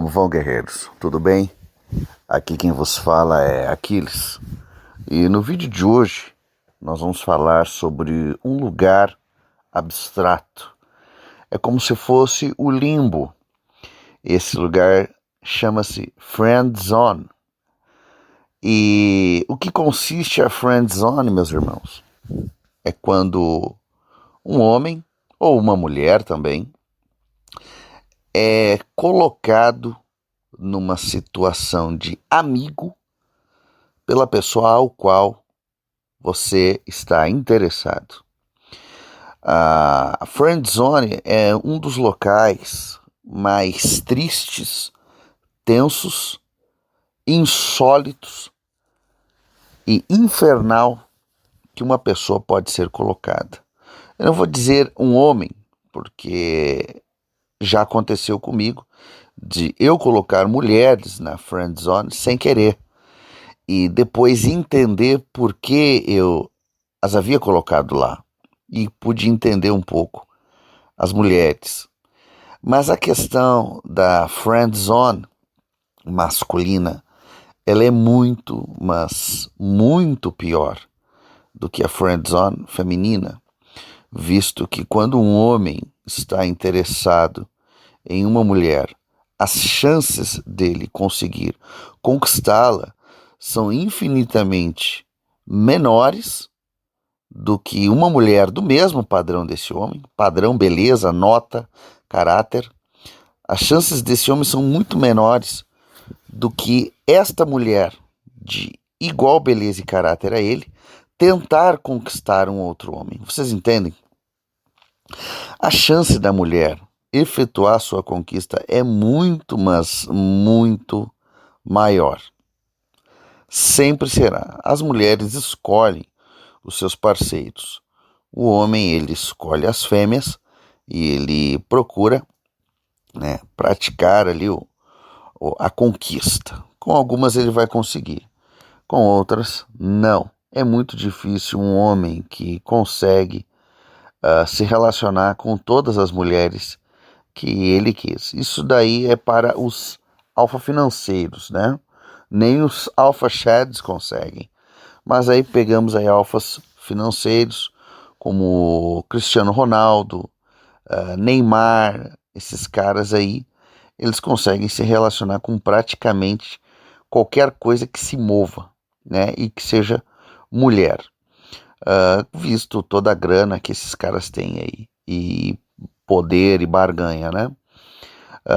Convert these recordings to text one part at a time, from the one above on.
Como vão, guerreiros? Tudo bem? Aqui quem vos fala é Aquiles. E no vídeo de hoje nós vamos falar sobre um lugar abstrato. É como se fosse o limbo. Esse lugar chama-se Friend Zone. E o que consiste a Friend Zone, meus irmãos? É quando um homem, ou uma mulher também, é colocado numa situação de amigo pela pessoa ao qual você está interessado. A Friend Zone é um dos locais mais tristes, tensos, insólitos e infernal que uma pessoa pode ser colocada. Eu não vou dizer um homem, porque já aconteceu comigo de eu colocar mulheres na Friend Zone sem querer e depois entender por que eu as havia colocado lá e pude entender um pouco as mulheres. Mas a questão da Friend Zone masculina, ela é muito, mas muito pior do que a Friend Zone feminina, visto que quando um homem está interessado em uma mulher, as chances dele conseguir conquistá-la são infinitamente menores do que uma mulher do mesmo padrão desse homem, padrão, beleza, nota, caráter. As chances desse homem são muito menores do que esta mulher de igual beleza e caráter a ele tentar conquistar um outro homem. Vocês entendem? A chance da mulher efetuar sua conquista é muito, mas muito maior. Sempre será. As mulheres escolhem os seus parceiros. O homem, ele escolhe as fêmeas e ele procura, praticar ali a conquista. Com algumas ele vai conseguir, com outras não. É muito difícil um homem que consegue se relacionar com todas as mulheres que ele quis. Isso daí é para os alfa financeiros, né? Nem os alfa shads conseguem. Mas aí pegamos aí alfas financeiros como Cristiano Ronaldo, Neymar, esses caras aí, eles conseguem se relacionar com praticamente qualquer coisa que se mova, né? E que seja mulher. Visto toda a grana que esses caras têm aí, e poder e barganha, né?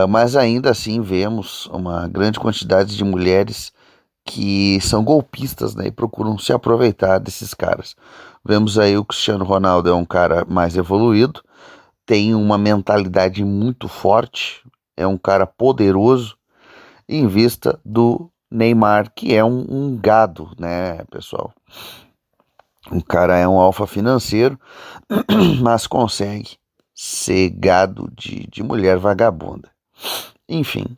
Mas ainda assim vemos uma grande quantidade de mulheres que são golpistas, né, e procuram se aproveitar desses caras. Vemos aí o Cristiano Ronaldo é um cara mais evoluído, tem uma mentalidade muito forte, é um cara poderoso, em vista do Neymar, que é um gado, né, pessoal? O cara é um alfa financeiro, mas consegue ser gado de mulher vagabunda. Enfim,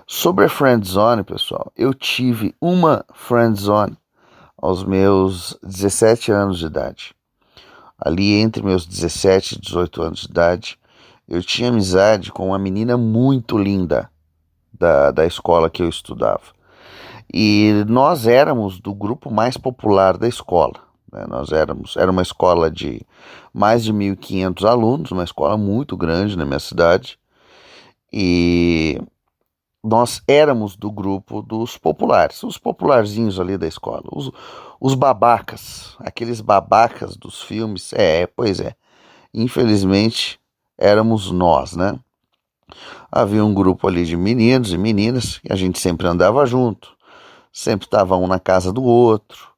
sobre a Friend Zone, pessoal, eu tive uma Friend Zone aos meus 17 anos de idade. Ali entre meus 17 e 18 anos de idade, eu tinha amizade com uma menina muito linda da escola que eu estudava. E nós éramos do grupo mais popular da escola. Era uma escola de mais de 1.500 alunos, uma escola muito grande na minha cidade. E nós éramos do grupo dos populares, os popularzinhos ali da escola, os babacas, aqueles babacas dos filmes. Pois é, infelizmente éramos nós, né? Havia um grupo ali de meninos e meninas, e a gente sempre andava junto, sempre estava um na casa do outro,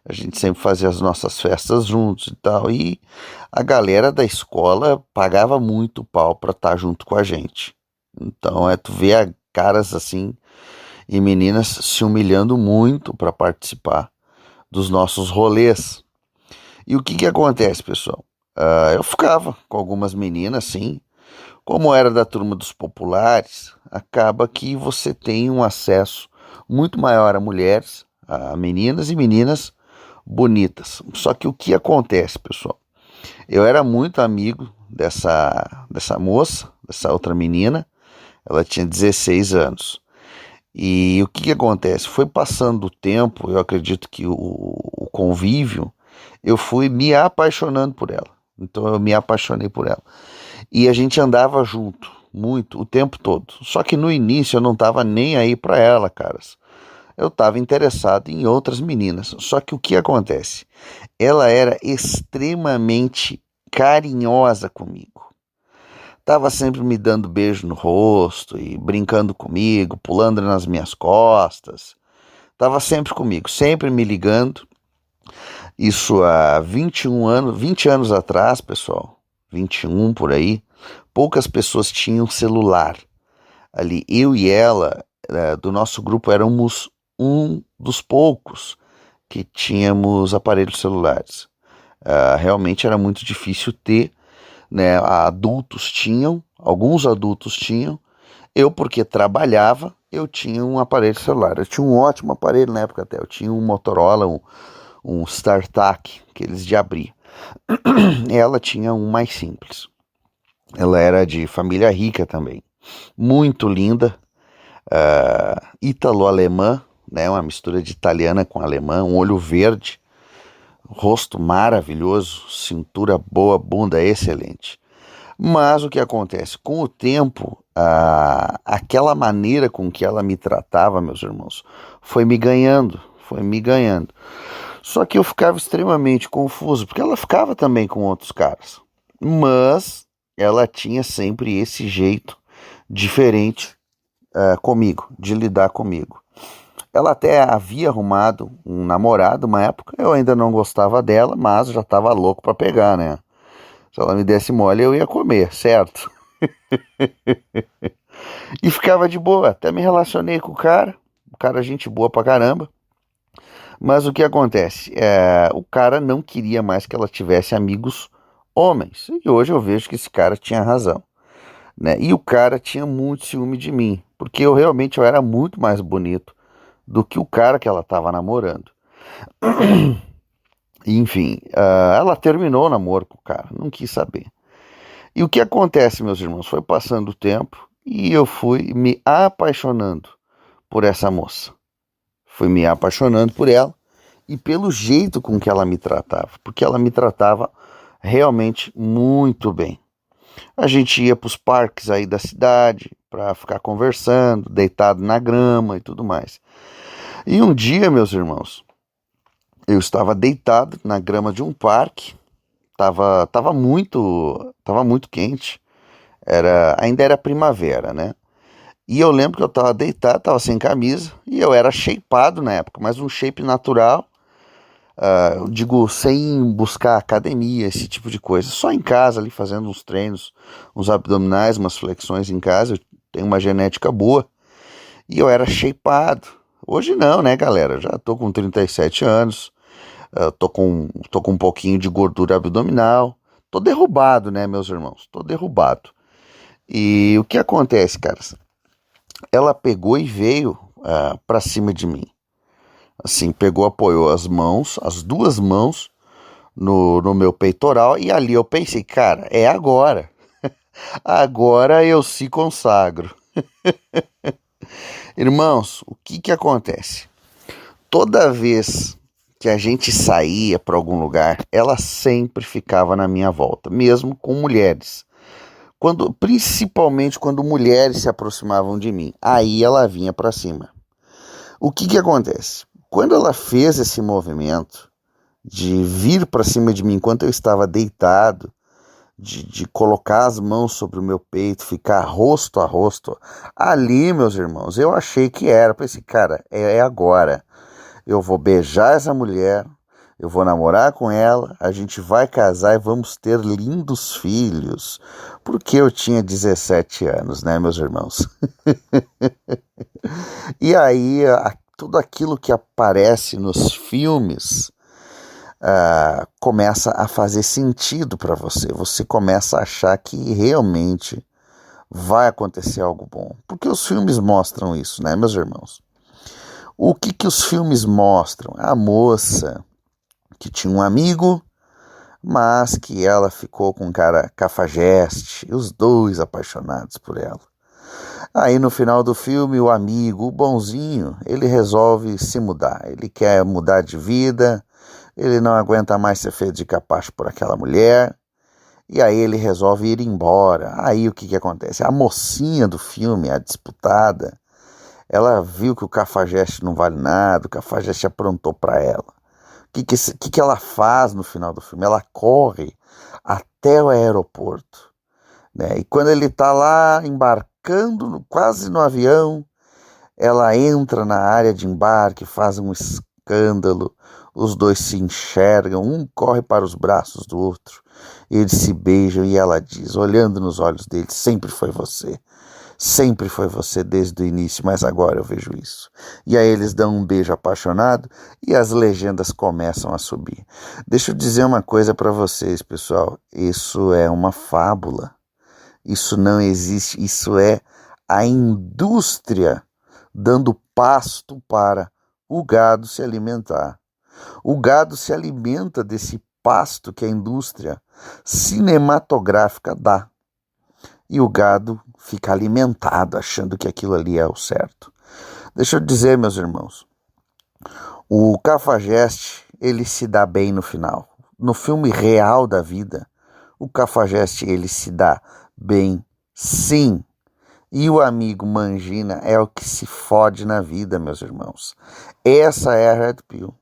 a gente sempre fazia as nossas festas juntos e tal, e a galera da escola pagava muito pau para estar junto com a gente. Então tu vê caras assim e meninas se humilhando muito para participar dos nossos rolês. E o que acontece, pessoal? Eu ficava com algumas meninas, sim. Como era da turma dos populares, acaba que você tem um acesso muito maior a mulheres, a meninas e meninas bonitas. Só que o que acontece, pessoal? Eu era muito amigo dessa moça, dessa outra menina. Ela tinha 16 anos. E o que que acontece? Foi passando o tempo, eu acredito que o convívio, eu fui me apaixonando por ela. Então eu me apaixonei por ela. E a gente andava junto, muito, o tempo todo. Só que no início eu não tava nem aí pra ela, caras. Eu tava interessado em outras meninas. Só que o que acontece? Ela era extremamente carinhosa comigo. Tava sempre me dando beijo no rosto e brincando comigo, pulando nas minhas costas. Tava sempre comigo, sempre me ligando. Isso há 21 anos, 20 anos atrás, pessoal. 21 por aí. Poucas pessoas tinham celular. Ali, eu e ela, do nosso grupo, éramos um dos poucos que tínhamos aparelhos celulares. Realmente era muito difícil ter, né? Adultos tinham, alguns adultos tinham. Eu, porque trabalhava, eu tinha um aparelho celular. Eu tinha um ótimo aparelho na época até. Eu tinha um Motorola, um StarTAC, aqueles de abrir. Ela tinha um mais simples. Ela era de família rica também. Muito linda, ítalo-alemã, né? Uma mistura de italiana com alemã, um olho verde, rosto maravilhoso, cintura boa, bunda excelente. Mas o que acontece? Com o tempo, aquela maneira com que ela me tratava, meus irmãos, foi me ganhando, foi me ganhando. Só que eu ficava extremamente confuso, porque ela ficava também com outros caras. Mas ela tinha sempre esse jeito diferente comigo, de lidar comigo. Ela até havia arrumado um namorado uma época, eu ainda não gostava dela, mas já estava louco para pegar, né? Se ela me desse mole, eu ia comer, certo? E ficava de boa, até me relacionei com o cara gente boa pra caramba. Mas o que acontece? O cara não queria mais que ela tivesse amigos homens. E hoje eu vejo que esse cara tinha razão, né? E o cara tinha muito ciúme de mim, porque eu era muito mais bonito do que o cara que ela estava namorando. Enfim, ela terminou o namoro com o cara, não quis saber. E o que acontece, meus irmãos? Foi passando o tempo e eu fui me apaixonando por essa moça. Fui me apaixonando por ela e pelo jeito com que ela me tratava, porque ela me tratava realmente muito bem. A gente ia para os parques aí da cidade para ficar conversando, deitado na grama e tudo mais. E um dia, meus irmãos, eu estava deitado na grama de um parque, tava muito quente, ainda era primavera, né? E eu lembro que eu estava deitado, estava sem camisa, e eu era shapeado na época, mas um shape natural, eu digo, sem buscar academia, esse tipo de coisa, só em casa ali fazendo uns treinos, uns abdominais, umas flexões em casa, eu tenho uma genética boa, e eu era shapeado. Hoje não, né, galera? Já tô com 37 anos, tô com um pouquinho de gordura abdominal, tô derrubado, né, meus irmãos? Tô derrubado. E o que acontece, cara? Ela pegou e veio pra cima de mim. Assim, pegou, apoiou as mãos, as duas mãos no meu peitoral e ali eu pensei, cara, é agora. Agora eu se consagro. Irmãos, o que que acontece? Toda vez que a gente saía para algum lugar, ela sempre ficava na minha volta, mesmo com mulheres. Principalmente quando mulheres se aproximavam de mim, aí ela vinha para cima. O que que acontece? Quando ela fez esse movimento de vir para cima de mim enquanto eu estava deitado, de colocar as mãos sobre o meu peito, ficar rosto a rosto, ali, meus irmãos, eu achei que era. Pensei, cara, é agora. Eu vou beijar essa mulher, eu vou namorar com ela, a gente vai casar e vamos ter lindos filhos. Porque eu tinha 17 anos, né, meus irmãos? E aí, tudo aquilo que aparece nos filmes começa a fazer sentido para você. Você começa a achar que realmente vai acontecer algo bom. Porque os filmes mostram isso, né, meus irmãos? O que que os filmes mostram? A moça que tinha um amigo, mas que ela ficou com um cara cafajeste, os dois apaixonados por ela. Aí no final do filme, o amigo, o bonzinho, ele resolve se mudar. Ele quer mudar de vida, ele não aguenta mais ser feito de capacho por aquela mulher. E aí ele resolve ir embora. Aí o que acontece? A mocinha do filme, a disputada, ela viu que o Cafajeste não vale nada, o Cafajeste aprontou para ela. O que ela faz no final do filme? Ela corre até o aeroporto, né? E quando ele está lá embarcando, quase no avião, ela entra na área de embarque, faz um escândalo, os dois se enxergam, um corre para os braços do outro, eles se beijam e ela diz, olhando nos olhos dele, sempre foi você desde o início, mas agora eu vejo isso. E aí eles dão um beijo apaixonado e as legendas começam a subir. Deixa eu dizer uma coisa para vocês, pessoal, isso é uma fábula, isso não existe, isso é a indústria dando pasto para o gado se alimentar. O gado se alimenta desse pasto que a indústria cinematográfica dá. E o gado fica alimentado, achando que aquilo ali é o certo. Deixa eu dizer, meus irmãos, o Cafajeste, ele se dá bem no final. No filme real da vida, o Cafajeste, ele se dá bem, sim. E o amigo Mangina é o que se fode na vida, meus irmãos. Essa é a Red Pill.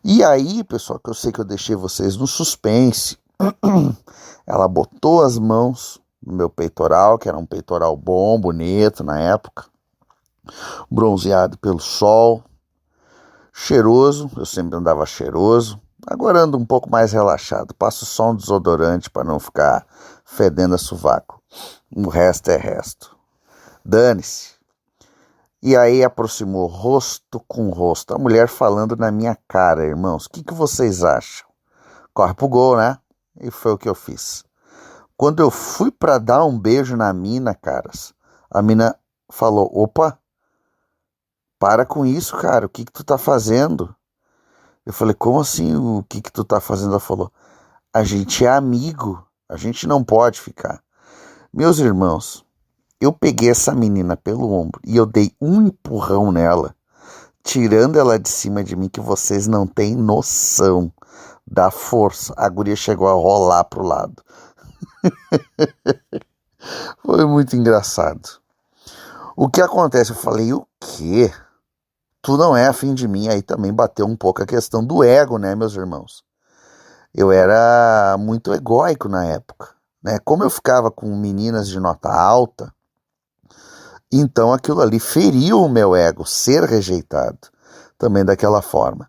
E aí, pessoal, que eu sei que eu deixei vocês no suspense, ela botou as mãos no meu peitoral, que era um peitoral bom, bonito na época, bronzeado pelo sol, cheiroso, eu sempre andava cheiroso, agora ando um pouco mais relaxado, passo só um desodorante para não ficar fedendo a sovaco, o resto é resto, dane-se. E aí aproximou rosto com rosto, a mulher falando na minha cara, irmãos, o que vocês acham? Corre pro gol, né? E foi o que eu fiz. Quando eu fui pra dar um beijo na mina, caras, a mina falou, opa, para com isso, cara, o que tu tá fazendo? Eu falei, como assim o que tu tá fazendo? Ela falou, a gente é amigo, a gente não pode ficar. Meus irmãos, eu peguei essa menina pelo ombro e eu dei um empurrão nela, tirando ela de cima de mim, que vocês não têm noção da força. A guria chegou a rolar pro lado. Foi muito engraçado. O que acontece? Eu falei, o quê? Tu não é afim de mim? Aí também bateu um pouco a questão do ego, né, meus irmãos? Eu era muito egóico na época, né? Como eu ficava com meninas de nota alta, então aquilo ali feriu o meu ego, ser rejeitado também daquela forma.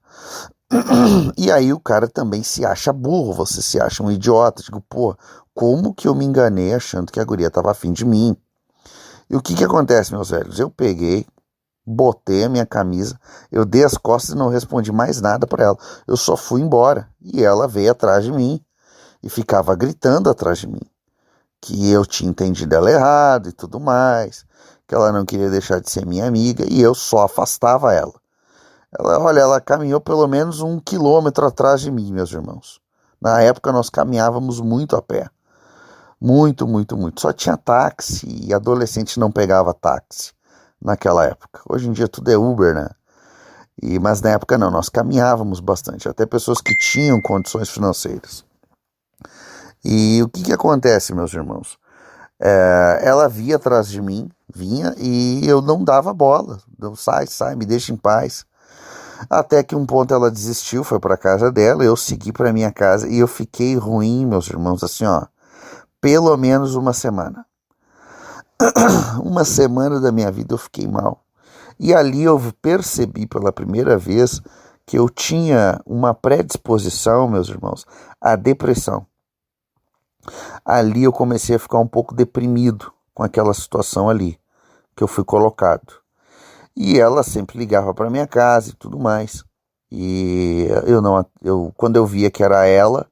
E aí o cara também se acha burro, você se acha um idiota. Digo, pô, como que eu me enganei achando que a guria estava afim de mim? E o que acontece, meus velhos? Eu peguei, botei a minha camisa, eu dei as costas e não respondi mais nada para ela. Eu só fui embora e ela veio atrás de mim e ficava gritando atrás de mim que eu tinha entendido ela errado e tudo mais, que ela não queria deixar de ser minha amiga e eu só afastava ela. Ela caminhou pelo menos 1 quilômetro atrás de mim, meus irmãos. Na época nós caminhávamos muito a pé. Muito, muito, muito. Só tinha táxi e adolescente não pegava táxi naquela época. Hoje em dia tudo é Uber, né? Mas na época não, nós caminhávamos bastante. Até pessoas que tinham condições financeiras. E o que acontece, meus irmãos? Ela via atrás de mim, vinha e eu não dava bola. Eu, sai, me deixa em paz. Até que um ponto ela desistiu, foi para casa dela, eu segui para minha casa e eu fiquei ruim, meus irmãos, assim, ó, pelo menos uma semana. Uma semana da minha vida eu fiquei mal. E ali eu percebi pela primeira vez que eu tinha uma predisposição, meus irmãos, à depressão. Ali eu comecei a ficar um pouco deprimido com aquela situação ali que eu fui colocado. E ela sempre ligava para minha casa e tudo mais. E quando eu via que era ela,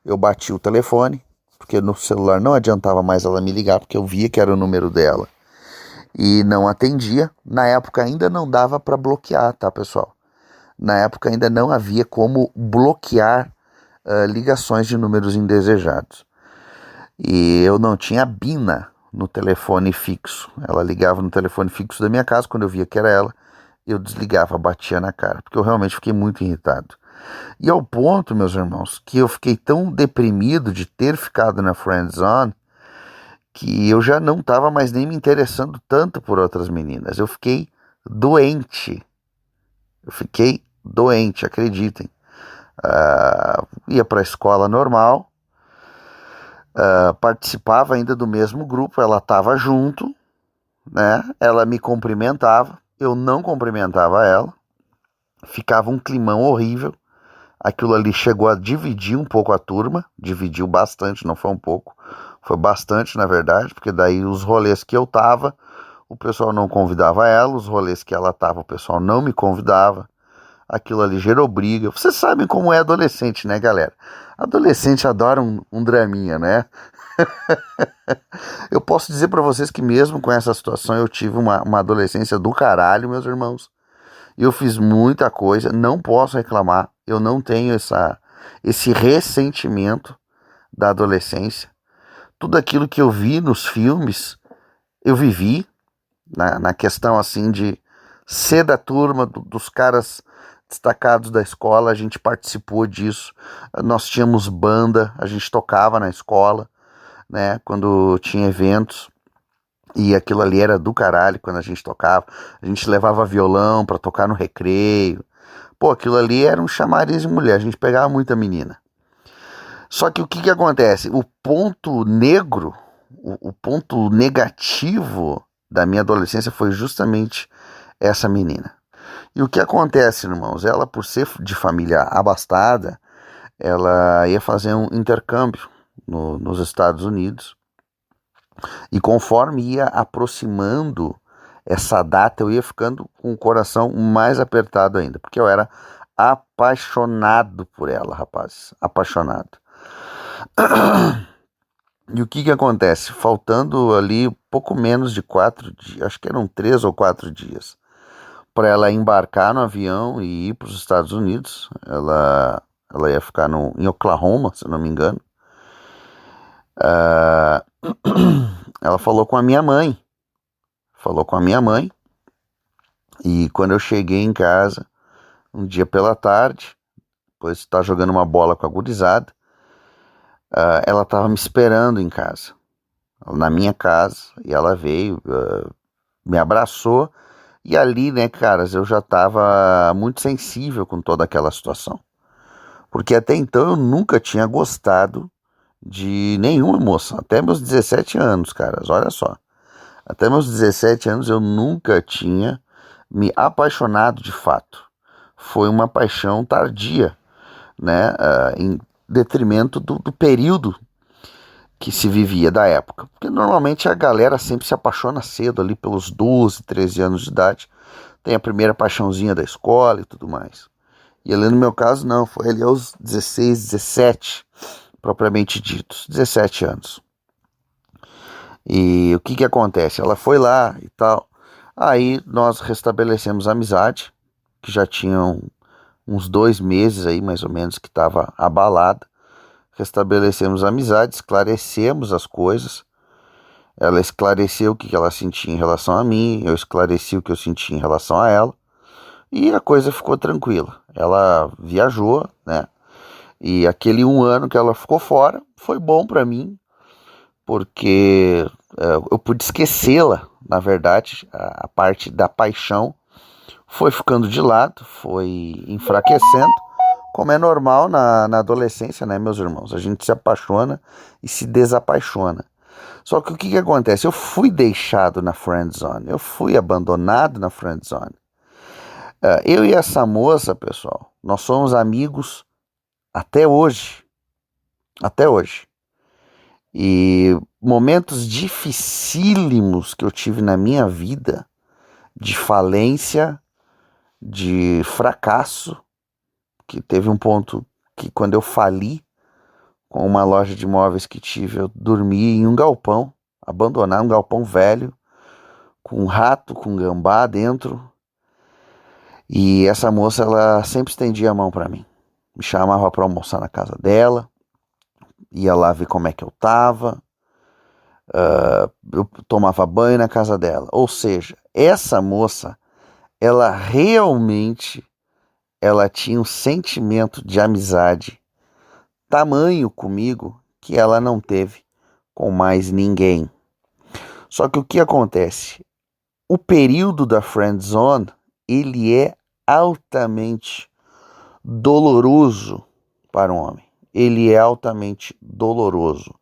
eu bati o telefone, porque no celular não adiantava mais ela me ligar, porque eu via que era o número dela. E não atendia. Na época ainda não dava para bloquear, tá, pessoal? Na época ainda não havia como bloquear ligações de números indesejados. E eu não tinha Bina, no telefone fixo. Ela ligava no telefone fixo da minha casa, quando eu via que era ela, eu desligava, batia na cara, porque eu realmente fiquei muito irritado. E ao ponto, meus irmãos, que eu fiquei tão deprimido de ter ficado na friend zone, que eu já não estava mais nem me interessando tanto por outras meninas. Eu fiquei doente. Eu fiquei doente, acreditem. Ia para a escola normal, participava ainda do mesmo grupo, ela estava junto, né? Ela me cumprimentava, eu não cumprimentava ela, ficava um climão horrível. Aquilo ali chegou a dividir um pouco a turma, dividiu bastante, não foi um pouco, foi bastante na verdade, porque daí os rolês que eu tava, o pessoal não convidava ela, os rolês que ela tava, o pessoal não me convidava. Aquilo ali gerou briga. Vocês sabem como é adolescente, né, galera? Adolescente adora um draminha, né? Eu posso dizer pra vocês que mesmo com essa situação eu tive uma adolescência do caralho, meus irmãos. Eu fiz muita coisa, não posso reclamar. Eu não tenho esse ressentimento da adolescência. Tudo aquilo que eu vi nos filmes, eu vivi na questão assim de ser da turma, dos caras destacados da escola, a gente participou disso. Nós tínhamos banda, a gente tocava na escola, né, quando tinha eventos. E aquilo ali era do caralho quando a gente tocava. A gente levava violão pra tocar no recreio. Pô, aquilo ali era um chamariz de mulher. A gente pegava muita menina. Só que o que acontece? O ponto negro, o ponto negativo da minha adolescência foi justamente essa menina. E o que acontece, irmãos? Ela, por ser de família abastada, ela ia fazer um intercâmbio nos Estados Unidos. E conforme ia aproximando essa data, eu ia ficando com o coração mais apertado ainda, porque eu era apaixonado por ela, rapazes, apaixonado. E o que acontece? Faltando ali pouco menos de 4 dias, acho que eram 3 ou 4 dias, para ela embarcar no avião e ir para os Estados Unidos. Ela ia ficar em Oklahoma, se não me engano. Ela falou com a minha mãe. E quando eu cheguei em casa, um dia pela tarde, depois de estar jogando uma bola com a gurizada, ela estava me esperando em casa, na minha casa, e ela veio, me abraçou, e ali, né, caras, eu já estava muito sensível com toda aquela situação. Porque até então eu nunca tinha gostado de nenhuma moça, até meus 17 anos, caras, olha só. Até meus 17 anos eu nunca tinha me apaixonado de fato. Foi uma paixão tardia, né? Em detrimento do período que se vivia da época. Porque normalmente a galera sempre se apaixona cedo, ali pelos 12, 13 anos de idade. Tem a primeira paixãozinha da escola e tudo mais. E ali no meu caso não, foi ali aos 16, 17, propriamente ditos, 17 anos. E o que acontece? Ela foi lá e tal. Aí nós restabelecemos a amizade, que já tinham uns 2 meses aí, mais ou menos, que estava abalada. Restabelecemos a amizade, esclarecemos as coisas. Ela esclareceu o que ela sentia em relação a mim, eu esclareci o que eu sentia em relação a ela. E a coisa ficou tranquila. Ela viajou, né? E aquele 1 ano que ela ficou fora foi bom para mim, porque eu pude esquecê-la, na verdade. A parte da paixão foi ficando de lado, foi enfraquecendo, como é normal na adolescência, né, meus irmãos? A gente se apaixona e se desapaixona. Só que o que acontece? Eu fui deixado na friend zone, eu fui abandonado na friend zone. Eu e essa moça, pessoal, nós somos amigos até hoje. Até hoje. E momentos dificílimos que eu tive na minha vida, de falência, de fracasso, que teve um ponto que quando eu fali com uma loja de imóveis que tive, eu dormi em um galpão, abandonado, um galpão velho, com um rato, com um gambá dentro. E essa moça, ela sempre estendia a mão para mim. Me chamava para almoçar na casa dela, ia lá ver como é que eu tava. eu tomava banho na casa dela. Ou seja, essa moça, ela realmente, ela tinha um sentimento de amizade tamanho comigo que ela não teve com mais ninguém. Só que o que acontece? O período da friend zone, ele é altamente doloroso para um homem. Ele é altamente doloroso.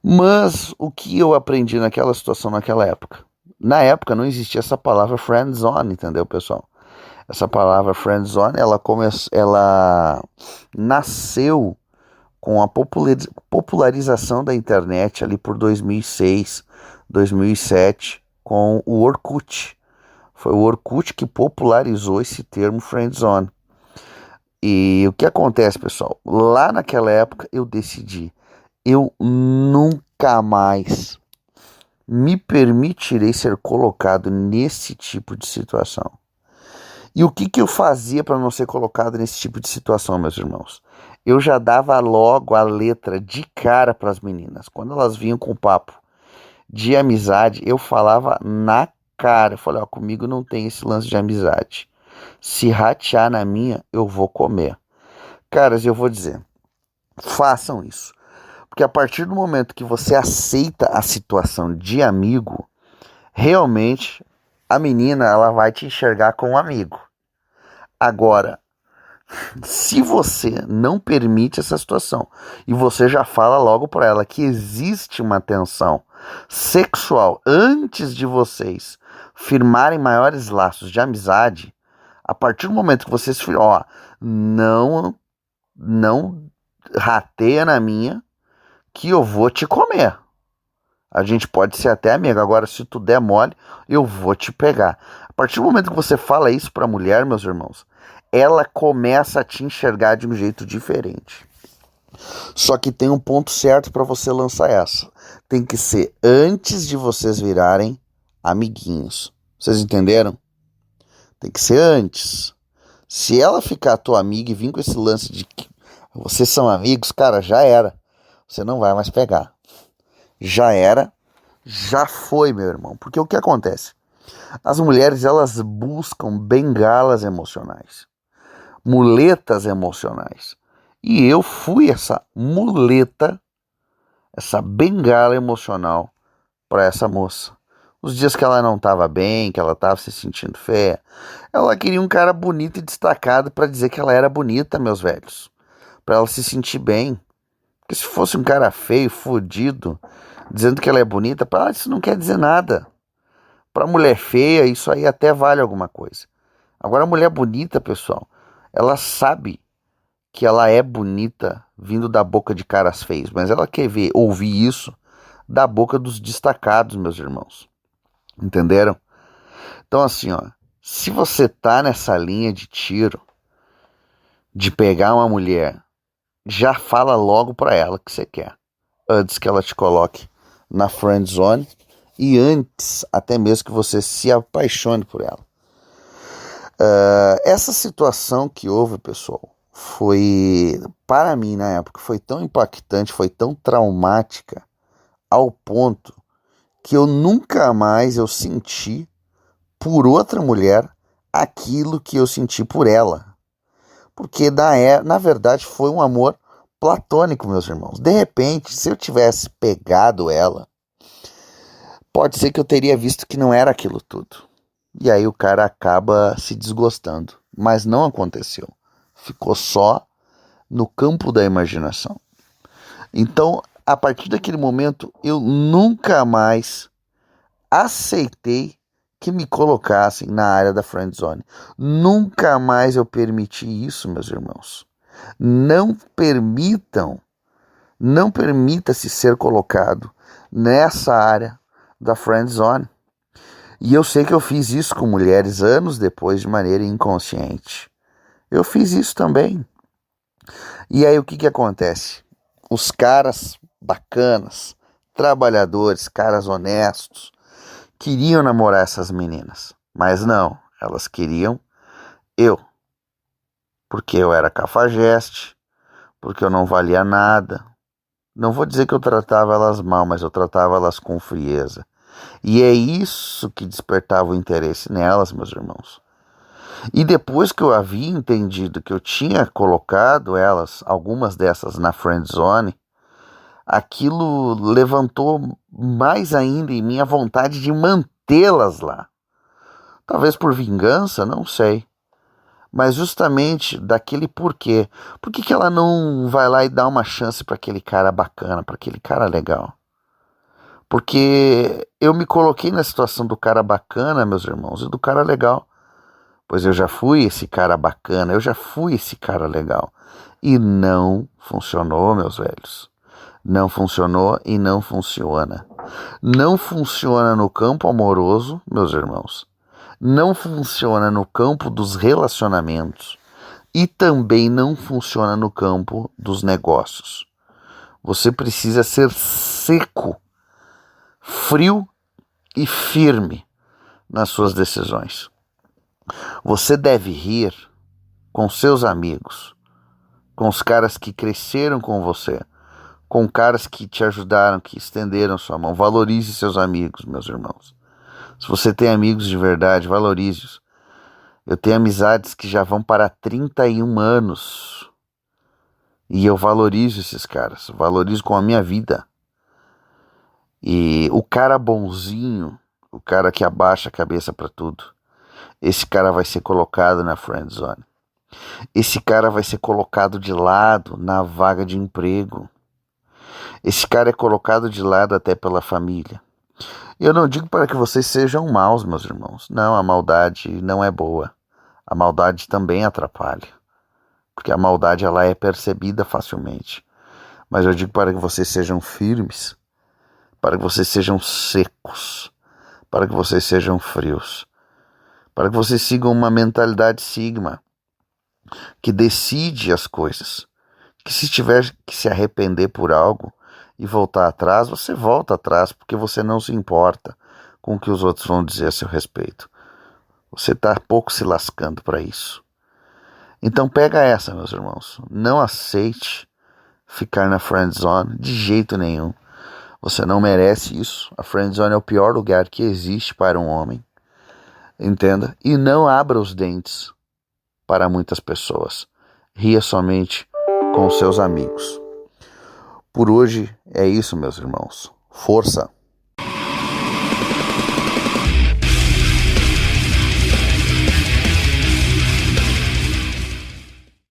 Mas o que eu aprendi naquela situação, naquela época? Na época não existia essa palavra friend zone, entendeu, pessoal? Essa palavra friend zone, ela nasceu com a popularização da internet ali por 2006, 2007, com o Orkut. Foi o Orkut que popularizou esse termo friendzone. E o que acontece, pessoal? Lá naquela época eu decidi, eu nunca mais me permitirei ser colocado nesse tipo de situação. E o que eu fazia para não ser colocado nesse tipo de situação, meus irmãos? Eu já dava logo a letra de cara para as meninas. Quando elas vinham com papo de amizade, eu falava na cara. Eu falei, ó, comigo não tem esse lance de amizade. Se ratear na minha, eu vou comer. Caras, eu vou dizer, façam isso. Porque a partir do momento que você aceita a situação de amigo, realmente a menina ela vai te enxergar como um amigo. Agora, se você não permite essa situação e você já fala logo para ela que existe uma tensão sexual antes de vocês firmarem maiores laços de amizade, a partir do momento que vocês, ó, não rateia na minha que eu vou te comer. A gente pode ser até amigo, agora se tu der mole, eu vou te pegar. A partir do momento que você fala isso pra mulher, meus irmãos, ela começa a te enxergar de um jeito diferente. Só que tem um ponto certo para você lançar essa. Tem que ser antes de vocês virarem amiguinhos. Vocês entenderam? Tem que ser antes. Se ela ficar tua amiga e vir com esse lance de que vocês são amigos, cara, já era. Você não vai mais pegar. Já era, já foi, meu irmão. Porque o que acontece? As mulheres, elas buscam bengalas emocionais, muletas emocionais. E eu fui essa muleta, essa bengala emocional para essa moça. Os dias que ela não estava bem, que ela estava se sentindo feia, ela queria um cara bonito e destacado para dizer que ela era bonita, meus velhos. Para ela se sentir bem. Porque se fosse um cara feio, fodido, dizendo que ela é bonita, para ela isso não quer dizer nada. Para mulher feia, isso aí até vale alguma coisa. Agora, a mulher bonita, pessoal, ela sabe que ela é bonita vindo da boca de caras feios, mas ela quer ouvir isso da boca dos destacados, meus irmãos. Entenderam? Então, assim, ó, se você tá nessa linha de tiro, de pegar uma mulher, já fala logo pra ela que você quer, antes que ela te coloque na friend zone e antes até mesmo que você se apaixone por ela. Essa situação que houve, pessoal, foi, para mim na época, foi tão impactante, foi tão traumática, ao ponto que eu nunca mais eu senti por outra mulher aquilo que eu senti por ela. Porque na verdade foi um amor platônico, meus irmãos. De repente, se eu tivesse pegado ela, pode ser que eu teria visto que não era aquilo tudo. E aí o cara acaba se desgostando. Mas não aconteceu. Ficou só no campo da imaginação. Então, a partir daquele momento, eu nunca mais aceitei que me colocassem na área da friend zone. Nunca mais eu permiti isso, meus irmãos. Não permita-se ser colocado nessa área da friend zone. E eu sei que eu fiz isso com mulheres anos depois de maneira inconsciente. Eu fiz isso também. E aí o que acontece? Os caras bacanas, trabalhadores, caras honestos, queriam namorar essas meninas. Mas não, elas queriam eu. Porque eu era cafajeste, porque eu não valia nada. Não vou dizer que eu tratava elas mal, mas eu tratava elas com frieza. E é isso que despertava o interesse nelas, meus irmãos. E depois que eu havia entendido que eu tinha colocado elas, algumas dessas na friend zone, aquilo levantou mais ainda em mim a vontade de mantê-las lá. Talvez por vingança, não sei. Mas justamente daquele porquê. Por que que ela não vai lá e dá uma chance para aquele cara bacana, para aquele cara legal? Porque eu me coloquei na situação do cara bacana, meus irmãos, e do cara legal. Pois eu já fui esse cara bacana, eu já fui esse cara legal. E não funcionou, meus velhos. Não funcionou e não funciona. Não funciona no campo amoroso, meus irmãos. Não funciona no campo dos relacionamentos. E também não funciona no campo dos negócios. Você precisa ser seco, frio e firme nas suas decisões. Você deve rir com seus amigos, com os caras que cresceram com você, com caras que te ajudaram, que estenderam sua mão. Valorize seus amigos, meus irmãos. Se você tem amigos de verdade, valorize-os. Eu tenho amizades que já vão para 31 anos. E eu valorizo esses caras. Valorizo com a minha vida. E o cara bonzinho, o cara que abaixa a cabeça para tudo, esse cara vai ser colocado na friend zone. Esse cara vai ser colocado de lado na vaga de emprego. Esse cara é colocado de lado até pela família. Eu não digo para que vocês sejam maus, meus irmãos. Não, a maldade não é boa. A maldade também atrapalha. Porque a maldade ela é percebida facilmente. Mas eu digo para que vocês sejam firmes, para que vocês sejam secos, para que vocês sejam frios, para que vocês sigam uma mentalidade sigma, que decide as coisas, que se tiver que se arrepender por algo e voltar atrás, você volta atrás, porque você não se importa com o que os outros vão dizer a seu respeito. Você está pouco se lascando para isso. Então pega essa, meus irmãos. Não aceite ficar na friend zone de jeito nenhum. Você não merece isso. A friend zone é o pior lugar que existe para um homem. Entenda? E não abra os dentes para muitas pessoas. Ria somente com os seus amigos. Por hoje é isso, meus irmãos. Força!